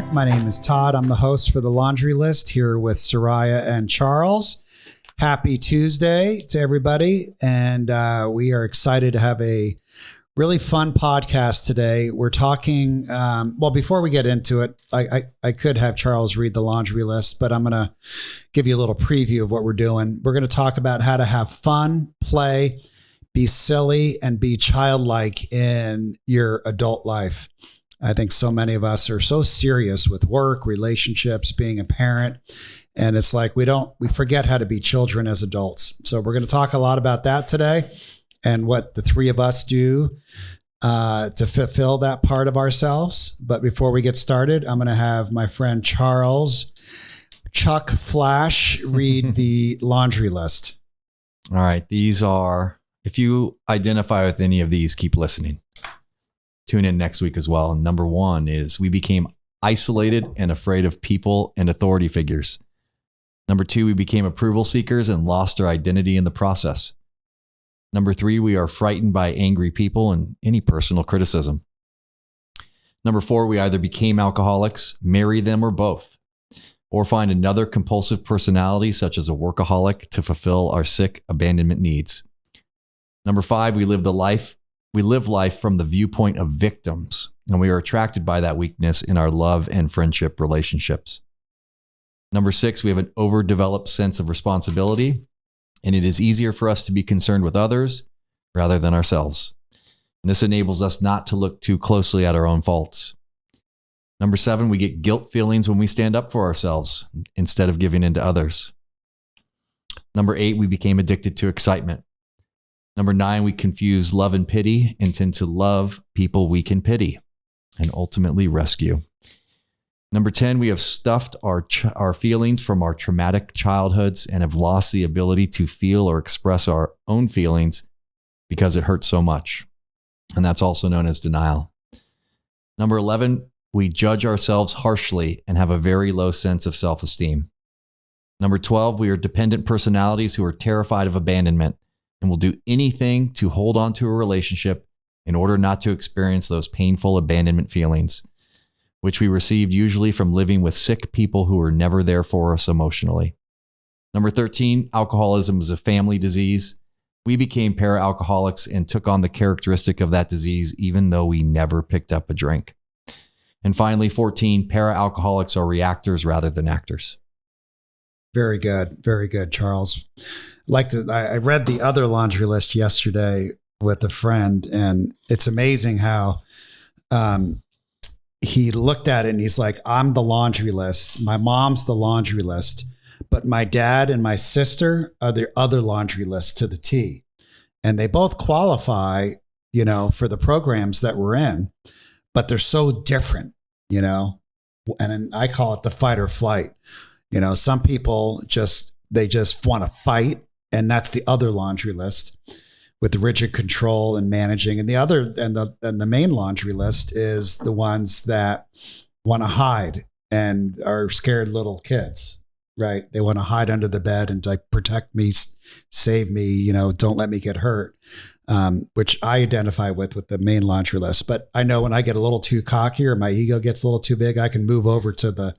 back. My name is Todd. I'm the host for The Laundry List here with Soraya and Charles. Happy Tuesday to everybody. And we are excited to have a really fun podcast today. We're talking, before we get into it, I could have Charles read the laundry list, but I'm going to give you a little preview of what we're doing. We're going to talk about how to have fun, play, be silly, and be childlike in your adult life. I think so many of us are so serious with work, relationships, being a parent, and it's like we forget how to be children as adults. So we're going to talk a lot about that today and what the three of us do to fulfill that part of ourselves. But before we get started, I'm going to have my friend Charles Chuck Flash read the laundry list. All right. These are, if you identify with any of these, keep listening. Tune in next week as well. And number one is we became isolated and afraid of people and authority figures. Number two, we became approval seekers and lost our identity in the process. Number three, we are frightened by angry people and any personal criticism. Number four, we either became alcoholics, marry them, or both, or find another compulsive personality such as a workaholic to fulfill our sick abandonment needs. Number five, we live life from the viewpoint of victims, and we are attracted by that weakness in our love and friendship relationships. Number six, we have an overdeveloped sense of responsibility, and it is easier for us to be concerned with others rather than ourselves. And this enables us not to look too closely at our own faults. Number seven, we get guilt feelings when we stand up for ourselves instead of giving in to others. Number eight, we became addicted to excitement. Number nine, we confuse love and pity and tend to love people we can pity and ultimately rescue. Number 10, we have stuffed our feelings from our traumatic childhoods and have lost the ability to feel or express our own feelings because it hurts so much. And that's also known as denial. Number 11, we judge ourselves harshly and have a very low sense of self-esteem. Number 12, we are dependent personalities who are terrified of abandonment and will do anything to hold on to a relationship in order not to experience those painful abandonment feelings, which we received usually from living with sick people who were never there for us emotionally. Number 13, alcoholism is a family disease. We became para-alcoholics and took on the characteristic of that disease, even though we never picked up a drink. And finally, 14, para-alcoholics are reactors rather than actors. Very good. Very good, Charles. I read the other laundry list yesterday with a friend, and it's amazing how he looked at it and he's like, I'm the laundry list. My mom's the laundry list, but my dad and my sister are the other laundry list to the T. And they both qualify, for the programs that we're in, but they're so different, and then I call it the fight or flight. Some people just want to fight, and that's the other laundry list with the rigid control and managing. And the main laundry list is the ones that want to hide and are scared little kids, right? They want to hide under the bed and like protect me, save me, don't let me get hurt, which I identify with the main laundry list. But I know when I get a little too cocky or my ego gets a little too big, I can move over to the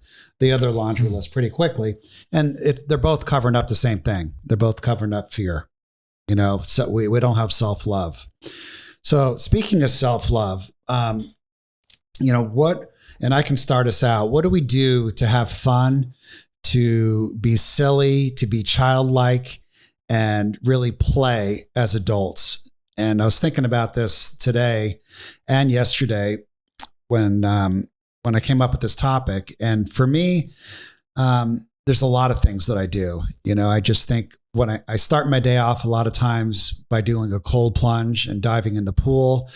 other laundry list pretty quickly. And they're both covering up the same thing. They're both covering up fear. So we don't have self-love. So speaking of self-love, and I can start us out. What do we do to have fun, to be silly, to be childlike, and really play as adults? And I was thinking about this today and yesterday when I came up with this topic. And for me, there's a lot of things that I do. I just think when I start my day off a lot of times by doing a cold plunge and diving in the pool,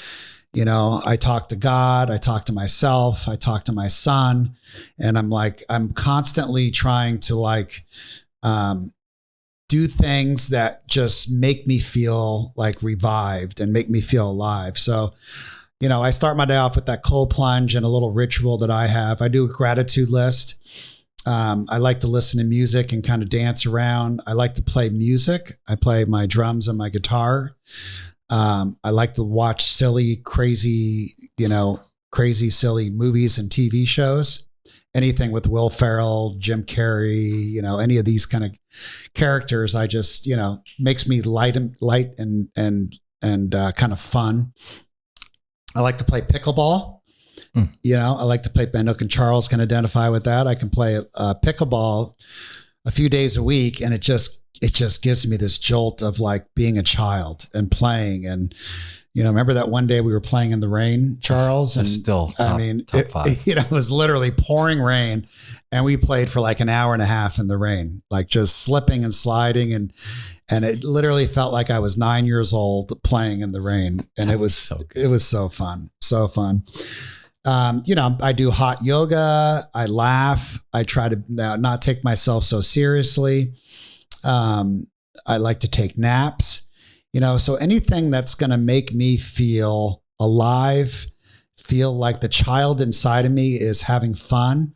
I talk to God, I talk to myself, I talk to my son, and I'm constantly trying to do things that just make me feel like revived and make me feel alive. So, I start my day off with that cold plunge and a little ritual that I have. I do a gratitude list. I like to listen to music and kind of dance around. I like to play music. I play my drums and my guitar. I like to watch crazy, silly movies and TV shows. anything with Will Ferrell, Jim Carrey, any of these kind of characters. I just, makes me light and kind of fun. I like to play pickleball. I like to play, Benook and Charles can identify with that. I can play pickleball a few days a week, and it just gives me this jolt of like being a child and playing. And remember that one day we were playing in the rain, Charles? And still top five. It was literally pouring rain, and we played for like an hour and a half in the rain, like just slipping and sliding, and it literally felt like I was 9 years old playing in the rain, and it was so fun, so fun. I do hot yoga. I laugh. I try to not take myself so seriously. I like to take naps. So anything that's going to make me feel alive, feel like the child inside of me is having fun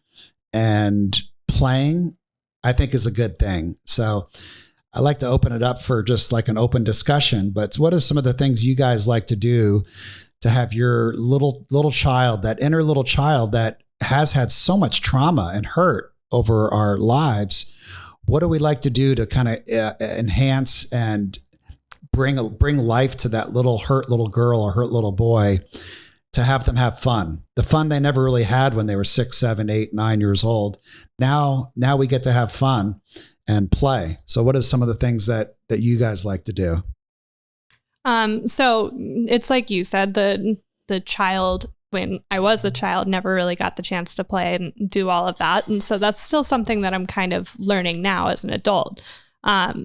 and playing, I think is a good thing. So I like to open it up for just like an open discussion. But what are some of the things you guys like to do to have your little child, that inner little child that has had so much trauma and hurt over our lives? What do we like to do to kind of enhance and bring life to that hurt little girl or hurt little boy, to have them have fun, the fun they never really had when they were 6, 7, 8, 9 years old. Now we get to have fun and play. So what are some of the things that you guys like to do? So it's like you said, the child, when I was a child, never really got the chance to play and do all of that. And so that's still something that I'm kind of learning now as an adult.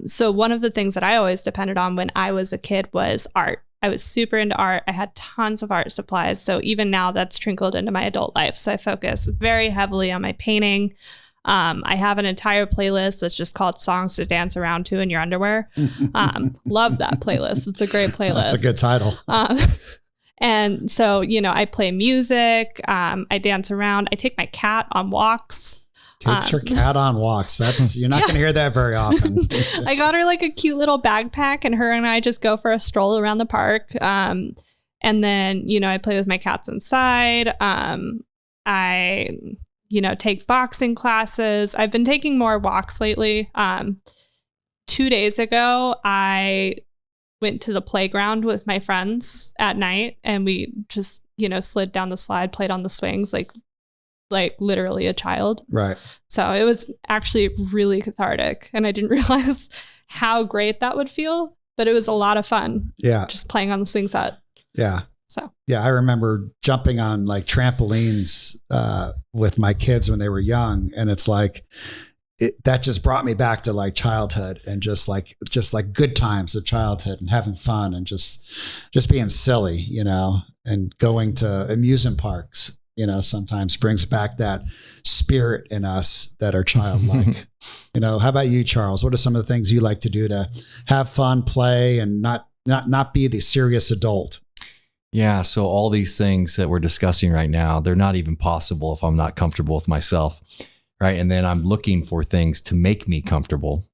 So one of the things that I always depended on when I was a kid was art. I was super into art. I had tons of art supplies. So even now that's trickled into my adult life. So I focus very heavily on my painting. I have an entire playlist that's just called Songs to Dance Around To in Your Underwear. Love that playlist. It's a great playlist. That's a good title. And so, I play music. I dance around. I take my cat on walks. Takes her cat on walks. You're not going to hear that very often. I got her like a cute little backpack, and her and I just go for a stroll around the park. And then, I play with my cats inside. I take boxing classes. I've been taking more walks lately. 2 days ago, I went to the playground with my friends at night, and we just, slid down the slide, played on the swings, like literally a child. Right. So it was actually really cathartic, and I didn't realize how great that would feel, but it was a lot of fun. Yeah. Just playing on the swing set. Yeah. So, yeah, I remember jumping on like trampolines with my kids when they were young. And it's like, that just brought me back to like childhood, and just like good times of childhood and having fun and just being silly, and going to amusement parks, sometimes brings back that spirit in us that are childlike. How about you, Charles? What are some of the things you like to do to have fun, play, and not be the serious adult? Yeah. So all these things that we're discussing right now, they're not even possible if I'm not comfortable with myself. Right. And then I'm looking for things to make me comfortable.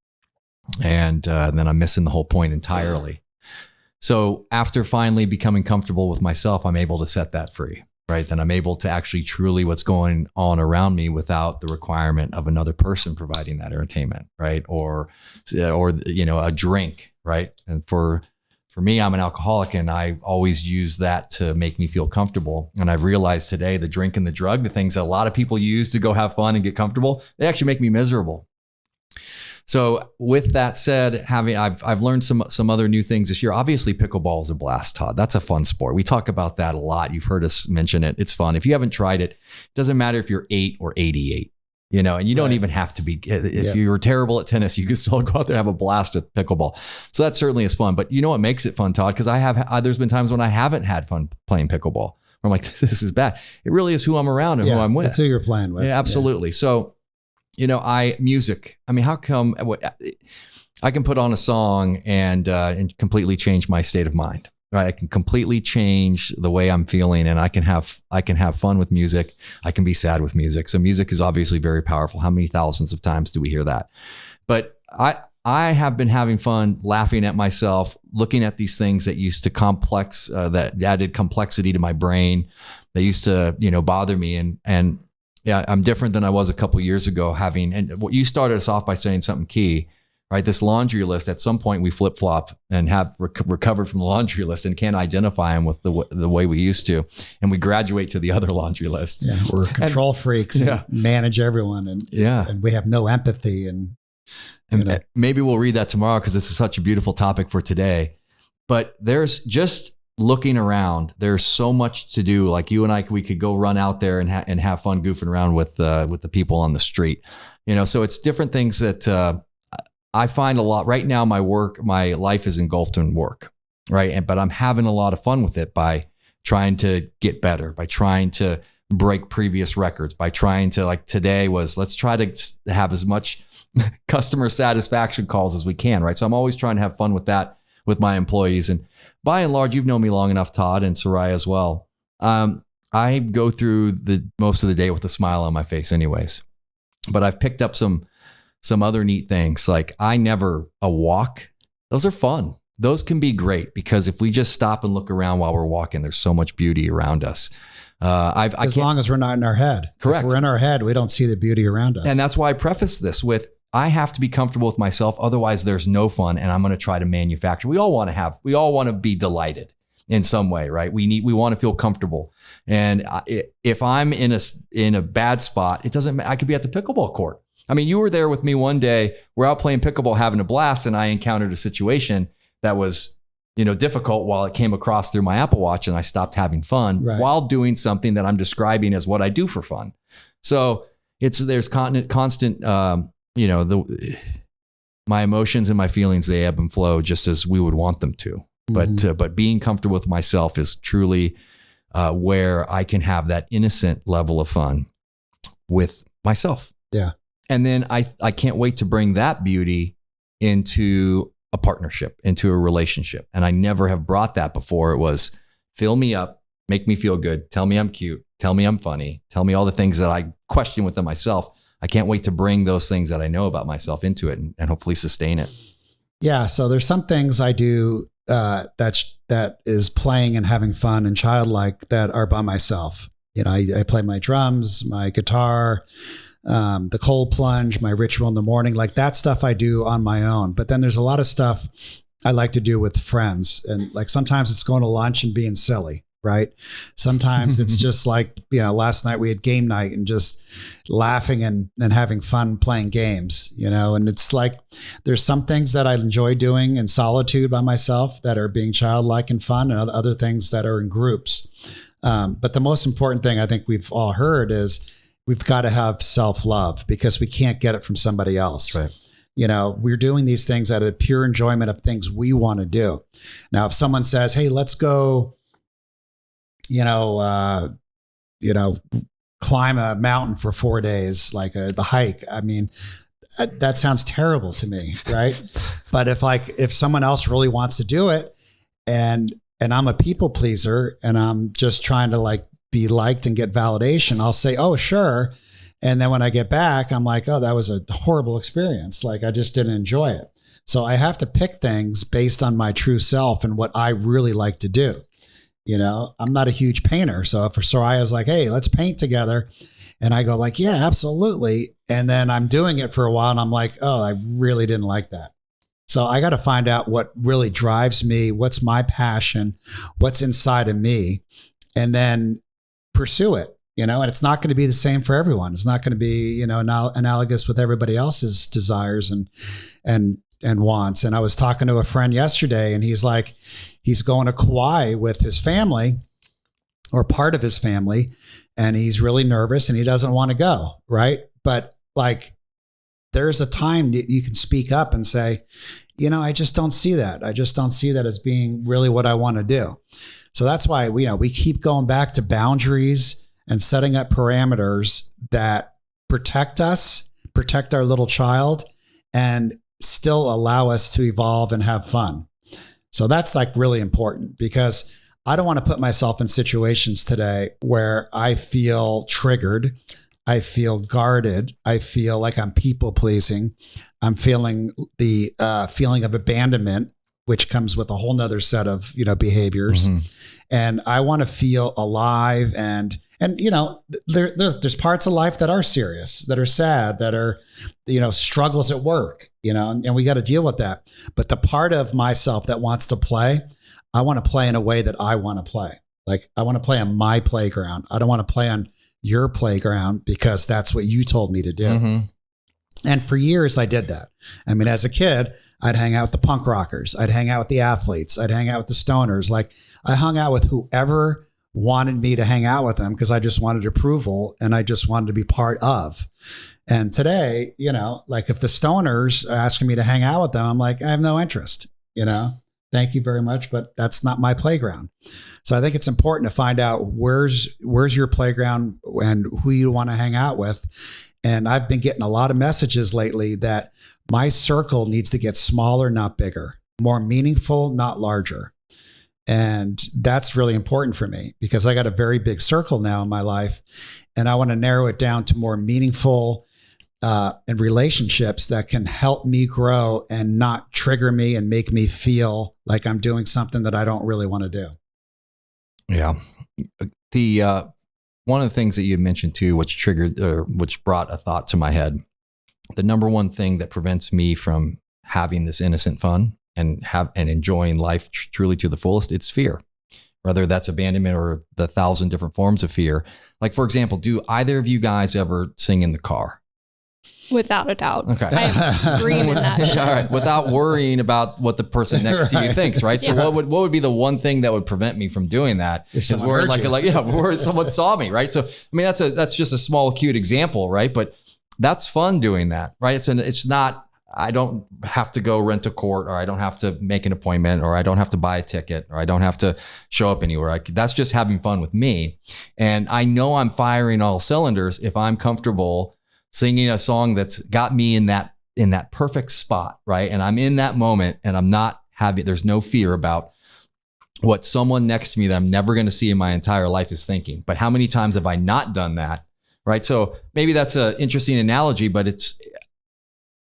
And then I'm missing the whole point entirely. So after finally becoming comfortable with myself, I'm able to set that free. Right. Then I'm able to actually truly what's going on around me without the requirement of another person providing that entertainment. Right. Or a drink. Right. And for me, I'm an alcoholic, and I always use that to make me feel comfortable. And I've realized today the drink and the drug, the things that a lot of people use to go have fun and get comfortable, they actually make me miserable. So with that said, I've learned some other new things this year. Obviously, pickleball is a blast, Todd. That's a fun sport. We talk about that a lot. You've heard us mention it. It's fun. If you haven't tried it, it doesn't matter if you're 8 or 88. And you don't even have to be, if you were terrible at tennis, you can still go out there and have a blast with pickleball. So that certainly is fun. But you know what makes it fun, Todd? Because there's been times when I haven't had fun playing pickleball. Where I'm like, this is bad. It really is who I'm around and who I'm with. That's who you're playing with. Yeah, absolutely. Yeah. So, music. I mean, how come I can put on a song and completely change my state of mind? Right, I can completely change the way I'm feeling, and I can have fun with music. I can be sad with music. So music is obviously very powerful. How many thousands of times do we hear that? But I have been having fun laughing at myself, looking at these things that used to that added complexity to my brain. They used to, bother me. And Yeah, I'm different than I was a couple years ago. And what you started us off by saying something key, right? This laundry list. At some point, we flip flop and have recovered from the laundry list and can't identify them with the way we used to, and we graduate to the other laundry list. Yeah, we're control freaks. And manage everyone, and we have no empathy. And maybe we'll read that tomorrow because this is such a beautiful topic for today. But there's just looking around, there's so much to do. Like you and I, we could go run out there and have fun goofing around with the people on the street, so it's different things that I find a lot right now. My life is engulfed in work, right? But I'm having a lot of fun with it by trying to get better, by trying to break previous records, by trying to, like today was, let's try to have as much customer satisfaction calls as we can, right? So I'm always trying to have fun with that with my employees. And by and large, you've known me long enough, Todd, and Soraya as well. I go through most of the day with a smile on my face anyways, but I've picked up some other neat things. Like a walk. Those are fun. Those can be great because if we just stop and look around while we're walking, there's so much beauty around us. As long as we're not in our head. Correct. If we're in our head, we don't see the beauty around us. And that's why I preface this with, I have to be comfortable with myself. Otherwise there's no fun. And I'm going to try to manufacture. We all want to be delighted in some way, right? We want to feel comfortable. And if I'm in a bad spot, it doesn't matter. I could be at the pickleball court. I mean, you were there with me one day. We're out playing pickleball, having a blast. And I encountered a situation that was, difficult while it came across through my Apple Watch, and I stopped having fun while doing something that I'm describing as what I do for fun. So there's constant, my emotions and my feelings, they ebb and flow just as we would want them to. Mm-hmm. But being comfortable with myself is truly where I can have that innocent level of fun with myself. Yeah. And then I can't wait to bring that beauty into a partnership, into a relationship. And I never have brought that before. It was fill me up, make me feel good, tell me I'm cute, tell me I'm funny, tell me all the things that I question within myself. I can't wait to bring those things that I know about myself into it and hopefully sustain it. Yeah. So there's some things I do that is playing and having fun and childlike that are by myself. I play my drums, my guitar, the cold plunge, my ritual in the morning, like that stuff I do on my own. But then there's a lot of stuff I like to do with friends. And like sometimes it's going to lunch and being silly, right? Sometimes it's just like, last night we had game night and just laughing and having fun playing games, and it's like, there's some things that I enjoy doing in solitude by myself that are being childlike and fun, and other things that are in groups. But the most important thing I think we've all heard is we've got to have self-love because we can't get it from somebody else. Right. We're doing these things out of the pure enjoyment of things we want to do. Now, if someone says, hey, let's go, climb a mountain for 4 days, like the hike. I mean, that sounds terrible to me. Right. But if someone else really wants to do it and I'm a people pleaser and I'm just trying to be liked and get validation, I'll say, oh, sure. And then when I get back, I'm like, oh, that was a horrible experience. Like I just didn't enjoy it. So I have to pick things based on my true self and what I really like to do. I'm not a huge painter. So if Soraya's like, hey, let's paint together. And I go like, yeah, absolutely. And then I'm doing it for a while and I'm like, oh, I really didn't like that. So I got to find out what really drives me. What's my passion? What's inside of me? And then pursue it, and it's not going to be the same for everyone. It's not going to be, analogous with everybody else's desires and wants. And I was talking to a friend yesterday and he's like, he's going to Kauai with his family or part of his family. And he's really nervous and he doesn't want to go. Right. But there's a time that you can speak up and say, I just don't see that. I just don't see that as being really what I want to do. So that's why we keep going back to boundaries and setting up parameters that protect us, protect our little child, and still allow us to evolve and have fun. So that's really important because I don't want to put myself in situations today where I feel triggered. I feel guarded. I feel like I'm people pleasing. I'm feeling the feeling of abandonment, which comes with a whole nother set of, behaviors. Mm-hmm. And I want to feel alive and And, there's parts of life that are serious, that are sad, that are, struggles at work, and we got to deal with that. But the part of myself that wants to play, I want to play in a way that I want to play. Like, I want to play on my playground. I don't want to play on your playground because that's what you told me to do. Mm-hmm. And for years, I did that. I mean, as a kid, I'd hang out with the punk rockers. I'd hang out with the athletes. I'd hang out with the stoners. Like, I hung out with whoever wanted me to hang out with them because I just wanted approval and I just wanted to be part of. And today, like if the stoners are asking me to hang out with them, I'm like, I have no interest, thank you very much, but that's not my playground. So I think it's important to find out where's your playground and who you want to hang out with. And I've been getting a lot of messages lately that my circle needs to get smaller, not bigger, more meaningful, not larger. And that's really important for me because I got a very big circle now in my life and I want to narrow it down to more meaningful and relationships that can help me grow and not trigger me and make me feel like I'm doing something that I don't really want to do. Yeah. The one of the things that you mentioned too, which brought a thought to my head, the number one thing that prevents me from having this innocent fun and enjoying life truly to the fullest, it's fear. Whether that's abandonment or the 1,000 different forms of fear. Like, for example, do either of you guys ever sing in the car? Without a doubt. Okay. I am screaming that shit. All right. Without worrying about what the person next to you thinks, right? So what would be the one thing that would prevent me from doing that? Because we're where someone saw me, right? So, I mean, that's just a small, cute example, right? But that's fun doing that, right? It's not, I don't have to go rent a court, or I don't have to make an appointment, or I don't have to buy a ticket, or I don't have to show up anywhere. That's just having fun with me. And I know I'm firing all cylinders if I'm comfortable singing a song that's got me in that perfect spot, right? And I'm in that moment and there's no fear about what someone next to me that I'm never going to see in my entire life is thinking. But how many times have I not done that, right? So maybe that's an interesting analogy, but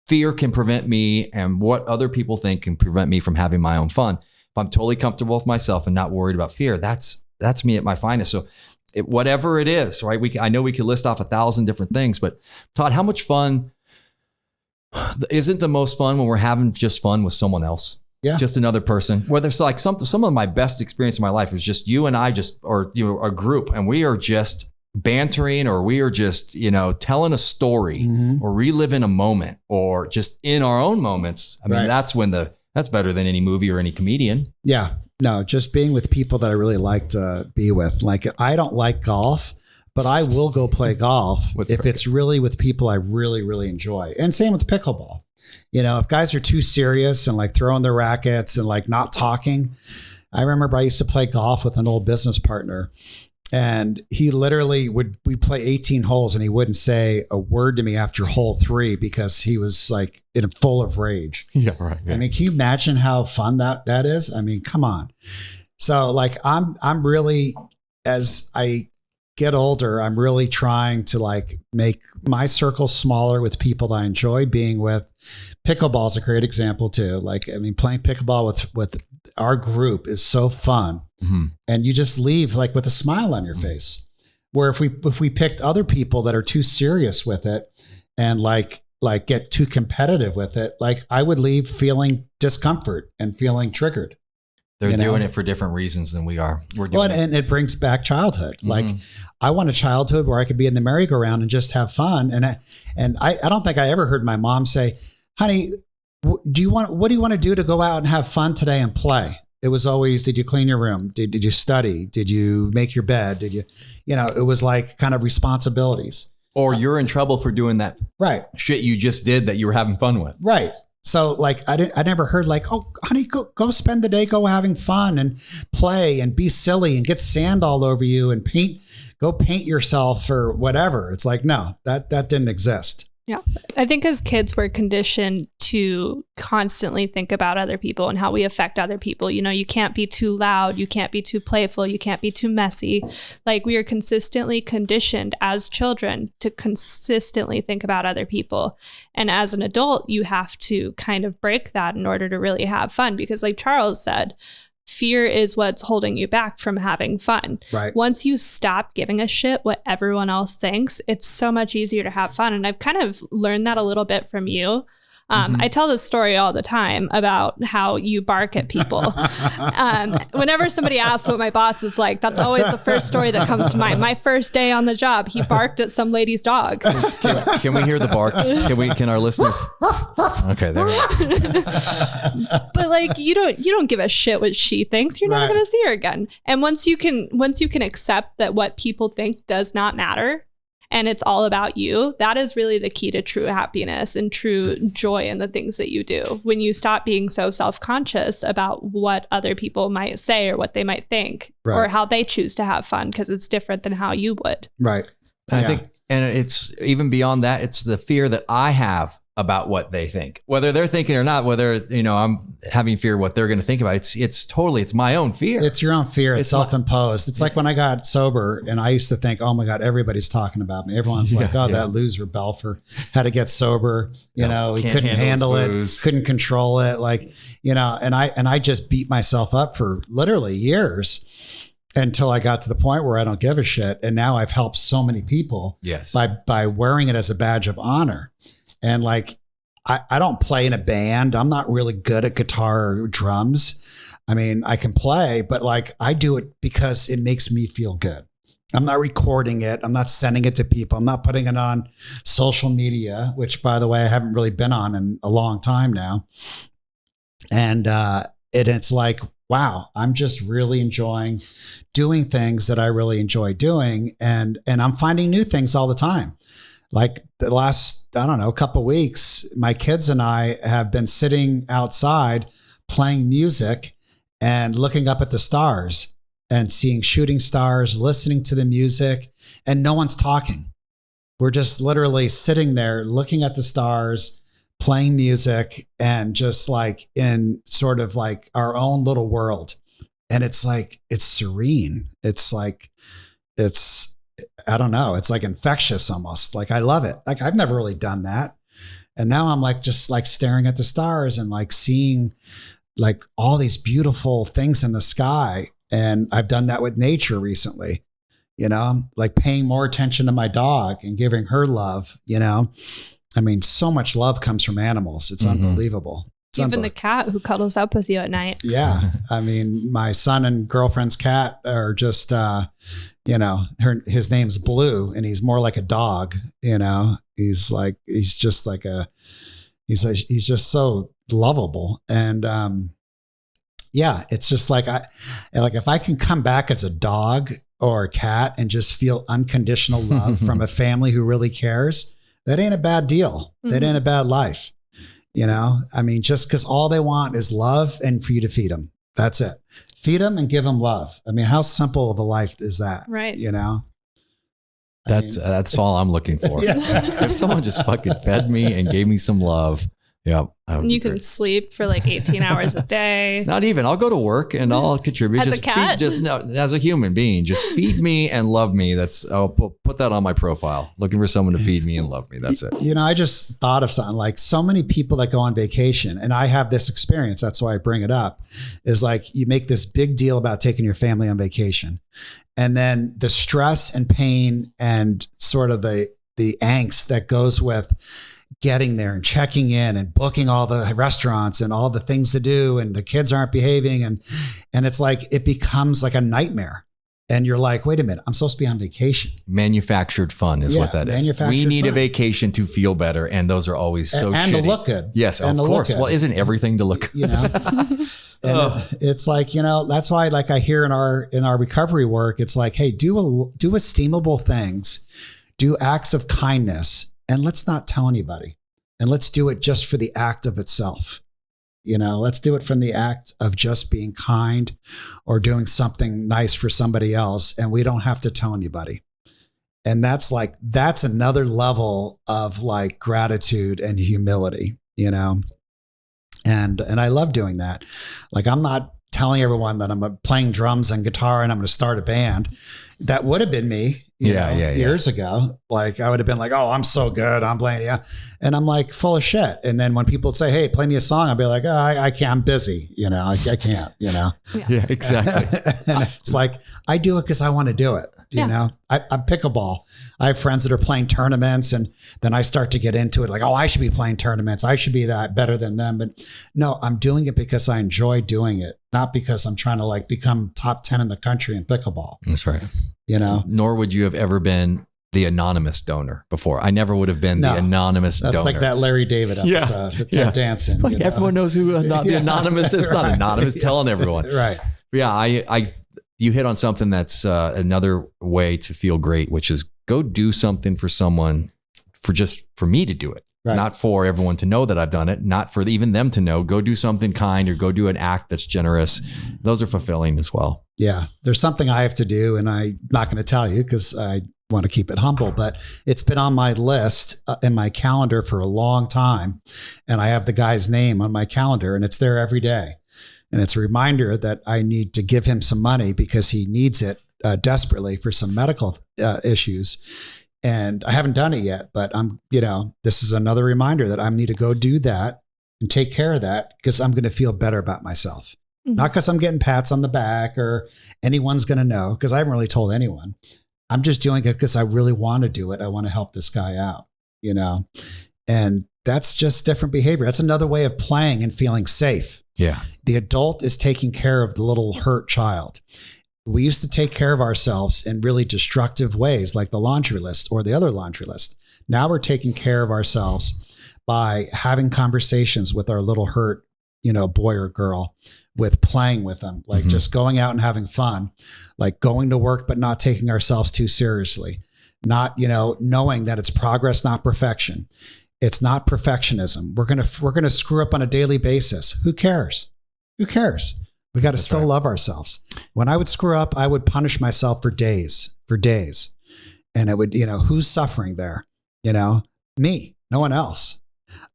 fear can prevent me, and what other people think can prevent me from having my own fun. If I'm totally comfortable with myself and not worried about fear, that's me at my finest. So whatever it is, right? I know we could list off 1,000 different things, but Todd, how much fun isn't the most fun when we're having just fun with someone else? Yeah. Just another person. Whether it's like some of my best experience in my life was just you and I or a group, and we are just bantering, or we are just, telling a story, mm-hmm. or reliving a moment, or just in our own moments. I mean, that's better than any movie or any comedian. Yeah. No, just being with people that I really like to be with. Like, I don't like golf, but I will go play golf if it's really with people I really, really enjoy. And same with pickleball. If guys are too serious and like throwing their rackets and like not talking. I remember I used to play golf with an old business partner, and he literally we'd play 18 holes and he wouldn't say a word to me after hole 3 because he was like full of rage. Yeah, right. Yeah. I mean, can you imagine how fun that is? I mean, come on. So like, I'm really, as I get older, I'm really trying to like make my circle smaller with people that I enjoy being with. Pickleball is a great example too. Like, I mean, playing pickleball with our group is so fun. Mm-hmm. And you just leave like with a smile on your face. Where if we picked other people that are too serious with it and like get too competitive with it, like I would leave feeling discomfort and feeling triggered. They're doing it for different reasons than we are. And it brings back childhood. Mm-hmm. Like, I want a childhood where I could be in the merry-go-round and just have fun. And I don't think I ever heard my mom say, honey, what do you want to do to go out and have fun today and play? It was always, did you clean your room? Did you study? Did you make your bed? Did you, it was like kind of responsibilities. Or you're in trouble for doing that shit you just did that you were having fun with. Right. So like, I never heard like, oh, honey, go spend the day, go having fun and play and be silly and get sand all over you and go paint yourself or whatever. It's like, no, that didn't exist. Yeah. I think as kids, we're conditioned to constantly think about other people and how we affect other people. You can't be too loud. You can't be too playful. You can't be too messy. Like, we are consistently conditioned as children to consistently think about other people. And as an adult, you have to kind of break that in order to really have fun. Because like Charles said, fear is what's holding you back from having fun. Right. Once you stop giving a shit what everyone else thinks, it's so much easier to have fun. And I've kind of learned that a little bit from you. I tell this story all the time about how you bark at people. Whenever somebody asks what my boss is like, that's always the first story that comes to mind. My first day on the job, he barked at some lady's dog. Can we hear the bark? Can our listeners? Okay, there we go. But like, you don't give a shit what she thinks. You're never Right. going to see her again. And once you can accept that what people think does not matter, and it's all about you, that is really the key to true happiness and true joy in the things that you do. When you stop being so self-conscious about what other people might say or what they might think, Right. or how they choose to have fun, because it's different than how you would. Right. And Yeah. I think, and it's even beyond that, it's the fear that I have about what they think, whether they're thinking or not, whether, I'm having fear what they're going to think about. It's my own fear. It's your own fear. It's It's not- self-imposed. It's like when I got sober and I used to think, oh my God, everybody's talking about me. Everyone's like, Yeah, oh, yeah. that loser Belfer had to get sober. He Can't couldn't handle his it, booze. couldn't control it. Like, and I just beat myself up for literally years until I got to the point where I don't give a shit. And now I've helped so many people Yes. by wearing it as a badge of honor. And like, I don't play in a band. I'm not really good at guitar or drums. I mean, I can play, but like I do it because it makes me feel good. I'm not recording it. I'm not sending it to people. I'm not putting it on social media, which by the way, I haven't really been on in a long time now. And it's like, wow, I'm just really enjoying doing things that I really enjoy doing. And I'm finding new things all the time. Like the last, I don't know, couple of weeks, my kids and I have been sitting outside playing music and looking up at the stars and seeing shooting stars, listening to the music, and no one's talking. We're just literally sitting there looking at the stars, playing music, and just like in sort of like our own little world. And it's like, it's serene. It's like, I don't know. It's like infectious almost. Like I love it. Like I've never really done that. And now I'm like, just like staring at the stars and like seeing like all these beautiful things in the sky. And I've done that with nature recently, like paying more attention to my dog and giving her love, I mean, so much love comes from animals. It's unbelievable. It's Even the cat who cuddles up with you at night. Yeah. I mean, my son and girlfriend's cat are just, his name's Blue and he's more like a dog, he's just so lovable. And, it's just like, if I can come back as a dog or a cat and just feel unconditional love from a family who really cares, that ain't a bad deal. That ain't a bad life. I mean, just because all they want is love and for you to feed them. That's it. Feed them and give them love. I mean, how simple of a life is that? Right. That's all I'm looking for. Yeah. If someone just fucking fed me and gave me some love, And you can sleep for like 18 hours a day. Not even. I'll go to work and I'll contribute. As a cat? As a human being, just feed me and love me. I'll put that on my profile. Looking for someone to feed me and love me. That's it. I just thought of something like so many people that go on vacation, and I have this experience. That's why I bring it up. Is like you make this big deal about taking your family on vacation, and then the stress and pain and sort of the angst that goes with getting there and checking in and booking all the restaurants and all the things to do, and the kids aren't behaving, and it's like it becomes like a nightmare. And you're like, wait a minute, I'm supposed to be on vacation. Manufactured fun is what that is. manufactured We need a fun. vacation to feel better, and those are always so and shitty. to look good. Yes, And of to look course. good. Well, isn't everything to look good? And it's like, that's why, like I hear in our recovery work, it's like, hey, do esteemable things, do acts of kindness, and let's not tell anybody. And let's do it just for the act of itself. Let's do it from the act of just being kind or doing something nice for somebody else. And we don't have to tell anybody. And that's another level of like gratitude and humility, and I love doing that. Like, I'm not telling everyone that I'm playing drums and guitar and I'm going to start a band. That would have been me, years ago. Like I would have been like, oh, I'm so good. I'm playing. Yeah. And I'm like full of shit. And then when people would say, hey, play me a song, I'd be like, oh, I can't, I'm busy. I can't, Yeah, exactly. And it's like, I do it because I want to do it. I'm pickleball. I have friends that are playing tournaments and then I start to get into it like, oh, I should be playing tournaments. I should be that better than them. But no, I'm doing it because I enjoy doing it, not because I'm trying to like become top 10 in the country in pickleball. That's right. Nor would you have ever been the anonymous donor before. I never would have been the anonymous donor. That's like that Larry David episode. It's Ted Danson. Like everyone knows who the anonymous is. It's not anonymous, telling everyone. Right. But yeah, you hit on something that's another way to feel great, which is go do something for someone for me to do it. Right. Not for everyone to know that I've done it, not for even them to know. Go do something kind or go do an act that's generous. Those are fulfilling as well. Yeah. There's something I have to do and I'm not going to tell you because I want to keep it humble, but it's been on my list in my calendar for a long time. And I have the guy's name on my calendar and it's there every day. And it's a reminder that I need to give him some money because he needs it desperately for some medical issues. And I haven't done it yet, but this is another reminder that I need to go do that and take care of that because I'm going to feel better about myself. Mm-hmm. Not because I'm getting pats on the back or anyone's going to know because I haven't really told anyone. I'm just doing it because I really want to do it. I want to help this guy out, and that's just different behavior. That's another way of playing and feeling safe. Yeah. The adult is taking care of the little hurt child. We used to take care of ourselves in really destructive ways, like the laundry list or the other laundry list. Now we're taking care of ourselves by having conversations with our little hurt, boy or girl, with playing with them, like just going out and having fun, like going to work, but not taking ourselves too seriously, not, knowing that it's progress, not perfection. It's not perfectionism. We're going to screw up on a daily basis. Who cares? We got to still love ourselves. When I would screw up, I would punish myself for days. And it would, who's suffering there? Me, no one else.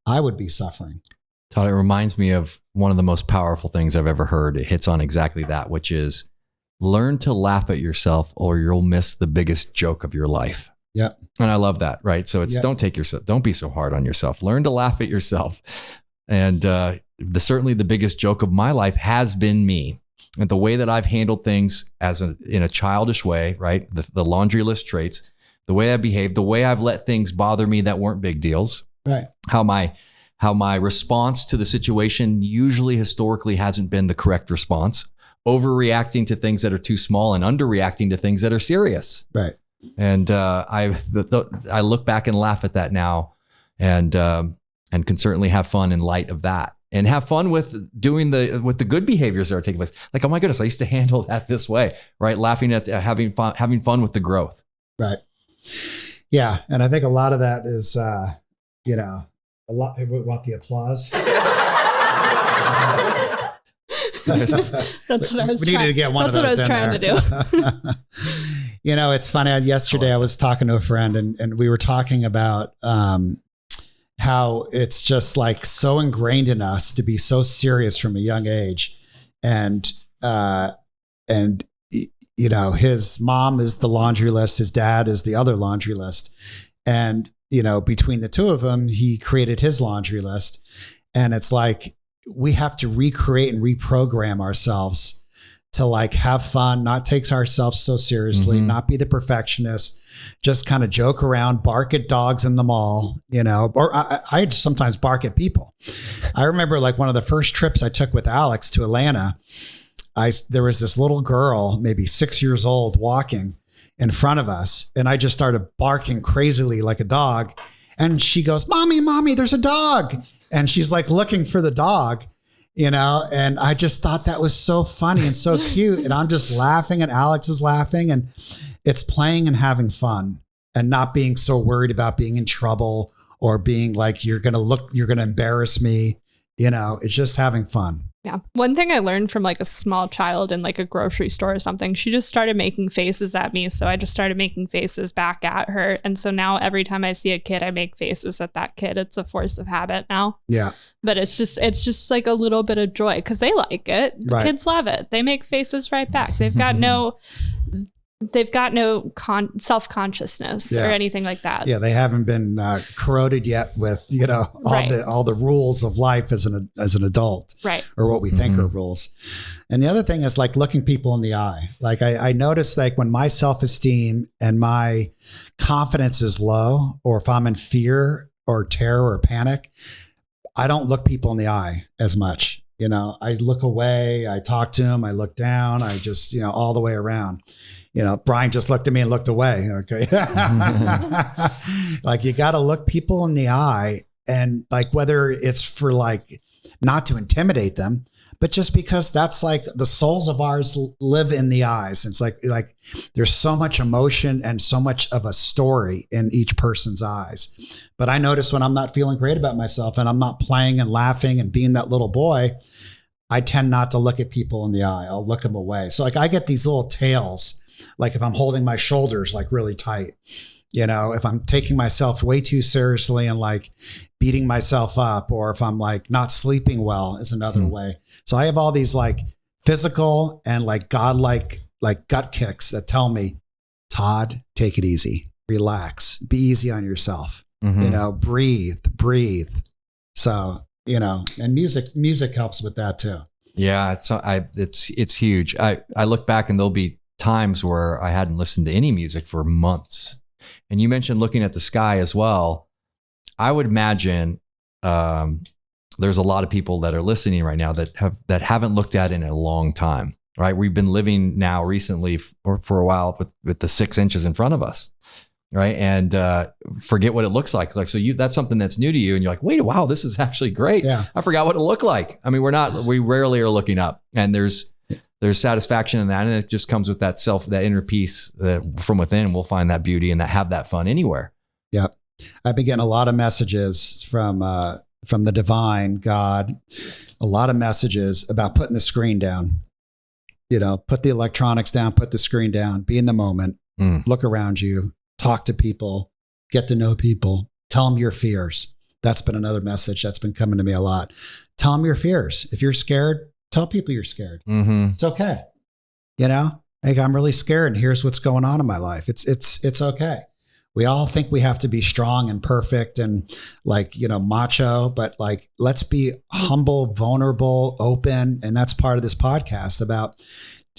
I would be suffering. Todd, it reminds me of one of the most powerful things I've ever heard. It hits on exactly that, which is learn to laugh at yourself or you'll miss the biggest joke of your life. Yeah. And I love that. Right. So it's don't be so hard on yourself. Learn to laugh at yourself. And certainly the biggest joke of my life has been me and the way that I've handled things in a childish way, right? The laundry list traits, the way I behaved, the way I've let things bother me that weren't big deals. Right. How my response to the situation usually historically hasn't been the correct response, overreacting to things that are too small and underreacting to things that are serious. Right. And I look back and laugh at that now and can certainly have fun in light of that and have fun with doing with the good behaviors that are taking place. Like, oh my goodness, I used to handle that this way, right? Laughing at having fun with the growth. Right. Yeah. And I think a lot of that is, a lot. We want the applause. That's what I was. We needed to get one of those. That's what I was trying to do. It's funny. Yesterday I was talking to a friend and we were talking about how it's just like so ingrained in us to be so serious from a young age, and his mom is the laundry list, his dad is the other laundry list, and between the two of them, he created his laundry list, and it's like we have to recreate and reprogram ourselves to like have fun, not take ourselves so seriously, not be the perfectionist, just kind of joke around, bark at dogs in the mall, or I sometimes bark at people. I remember like one of the first trips I took with Alex to Atlanta, there was this little girl, maybe 6 years old, walking in front of us. And I just started barking crazily like a dog. And she goes, mommy, there's a dog. And she's like looking for the dog. And I just thought that was so funny and so cute. And I'm just laughing and Alex is laughing and it's playing and having fun and not being so worried about being in trouble or being like, you're going to embarrass me. It's just having fun. Yeah. One thing I learned from like a small child in like a grocery store or something, she just started making faces at me. So I just started making faces back at her. And so now every time I see a kid, I make faces at that kid. It's a force of habit now. Yeah. But it's just like a little bit of joy because they like it. The kids love it. They make faces right back. They've got they've got no self-consciousness or anything like that. Yeah, they haven't been corroded yet with all the rules of life as an adult, right? Or what we think are rules. And the other thing is like looking people in the eye. Like I notice like when my self-esteem and my confidence is low, or if I'm in fear or terror or panic, I don't look people in the eye as much. I look away, I talk to them, I look down, I just, all the way around. Brian just looked at me and looked away. Okay. Like you got to look people in the eye, and like whether it's for like not to intimidate them, but just because that's like the souls of ours live in the eyes. It's like there's so much emotion and so much of a story in each person's eyes. But I notice when I'm not feeling great about myself and I'm not playing and laughing and being that little boy, I tend not to look at people in the eye. I'll look them away. So like I get these little tails, like if I'm holding my shoulders like really tight, if I'm taking myself way too seriously and like beating myself up, or if I'm like not sleeping well is another way. So I have all these like physical and like godlike like gut kicks that tell me, Todd, take it easy, relax, be easy on yourself, breathe. So, and music helps with that too. Yeah. It's huge. I look back and there'll be times where I hadn't listened to any music for months. And you mentioned looking at the sky as well. I would imagine there's a lot of people that are listening right now that haven't looked at it in a long time, right? We've been living now recently for a while with the 6 inches in front of us, right? And forget what it looks like. Like, so that's something that's new to you, and you're like, wait, wow, this is actually great. Yeah. I forgot what it looked like. I mean, we rarely are looking up, and there's satisfaction in that, and it just comes with that inner peace from within. We'll find that beauty and have that fun anywhere. Yeah. I've been getting a lot of messages from the divine God, a lot of messages about putting the screen down, put the electronics down, put the screen down, be in the moment, look around you, talk to people, get to know people, tell them your fears. That's been another message that's been coming to me a lot. Tell them your fears. If you're scared, tell people you're scared. Mm-hmm. It's okay. Like I'm really scared and here's what's going on in my life. It's okay. We all think we have to be strong and perfect and like, macho, but like, let's be humble, vulnerable, open. And that's part of this podcast about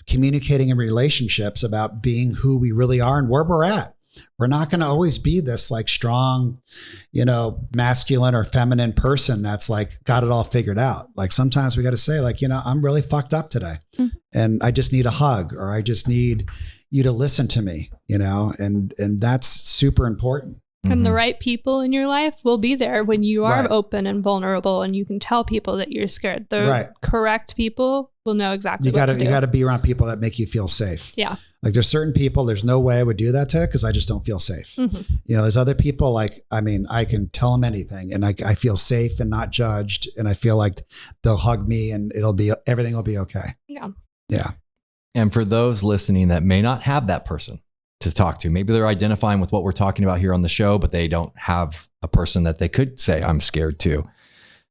communicating in relationships, about being who we really are and where we're at. We're not going to always be this like strong, masculine or feminine person that's like got it all figured out. Like sometimes we got to say like, I'm really fucked up today and I just need a hug, or I just need you to listen to me, and that's super important. And the right people in your life will be there when you are open and vulnerable, and you can tell people that you're scared. The correct people will know exactly what to do. You got to be around people that make you feel safe. Yeah. Like there's certain people, there's no way I would do that to, because I just don't feel safe. Mm-hmm. There's other people like, I can tell them anything and I feel safe and not judged. And I feel like they'll hug me and everything will be okay. Yeah. Yeah. And for those listening that may not have that person to talk to, maybe they're identifying with what we're talking about here on the show, but they don't have a person that they could say, I'm scared too.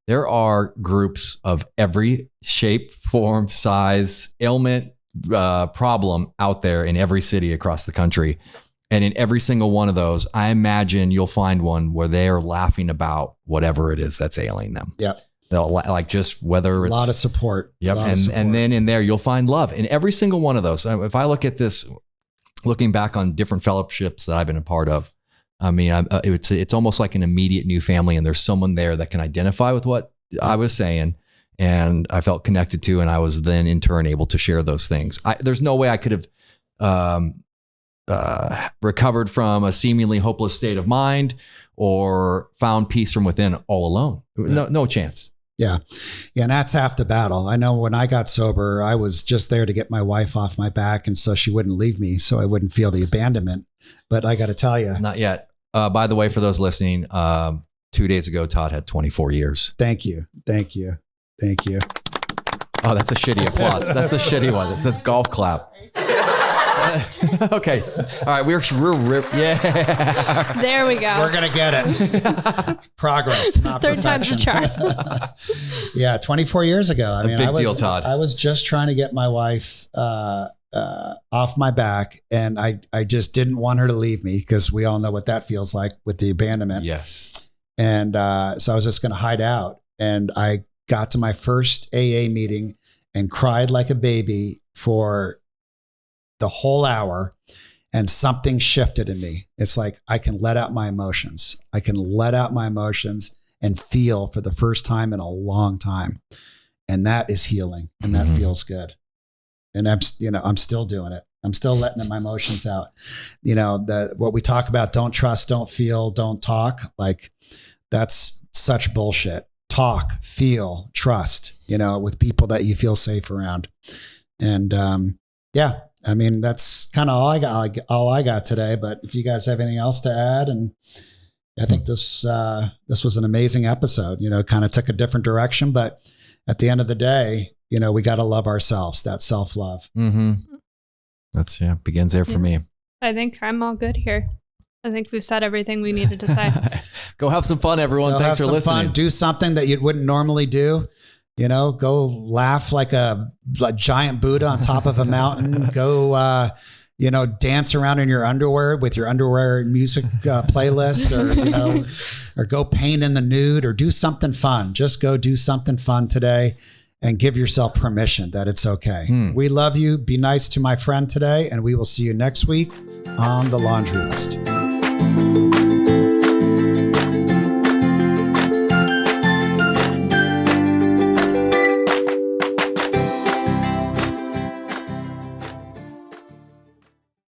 There are groups of every shape, form, size, ailment, problem out there in every city across the country. And in every single one of those, I imagine you'll find one where they're laughing about whatever it is that's ailing them. Yeah. Like just whether it's a lot of support. Yep. And then in there, you'll find love in every single one of those. If I look at this, looking back on different fellowships that I've been a part of, I mean, it's almost like an immediate new family, and there's someone there that can identify with what I was saying, and I felt connected to, and I was then in turn able to share those things. There's no way I could have recovered from a seemingly hopeless state of mind or found peace from within all alone. No chance. Yeah. Yeah. And that's half the battle. I know when I got sober, I was just there to get my wife off my back, and so she wouldn't leave me, so I wouldn't feel the abandonment. But I got to tell you. Not yet. By the way, for those listening, 2 days ago, Todd had 24 years. Thank you. Thank you. Thank you. Oh, that's a shitty applause. That's a shitty one. That's golf clap. Okay. All right. We're yeah. There we go. We're going to get it. Progress, not third perfection. time's a charm. Yeah. 24 years ago. I mean, big deal, Todd. I was just trying to get my wife, off my back, and I just didn't want her to leave me because we all know what that feels like with the abandonment. Yes. And so I was just going to hide out. And I got to my first AA meeting and cried like a baby for the whole hour. And something shifted in me. It's like I can let out my emotions. I can let out my emotions and feel for the first time in a long time. And that is healing. And that feels good. And I'm still doing it. I'm still letting my emotions out. What we talk about, don't trust, don't feel, don't talk. Like that's such bullshit. Talk, feel, trust, with people that you feel safe around. And yeah, I mean, that's kind of all I got today, but if you guys have anything else to add, and I think this was an amazing episode, kind of took a different direction, but at the end of the day, we got to love ourselves, that self-love. Mm-hmm. That's begins there for me. I think I'm all good here. I think we've said everything we needed to say. Go have some fun, everyone. Thanks for listening. Fun. Do something that you wouldn't normally do. Go laugh like a giant Buddha on top of a mountain. Go, dance around in your underwear with your underwear music playlist, or go paint in the nude, or do something fun. Just go do something fun today and give yourself permission that it's okay. We love you. Be nice to my friend today, and we will see you next week on The Laundry List.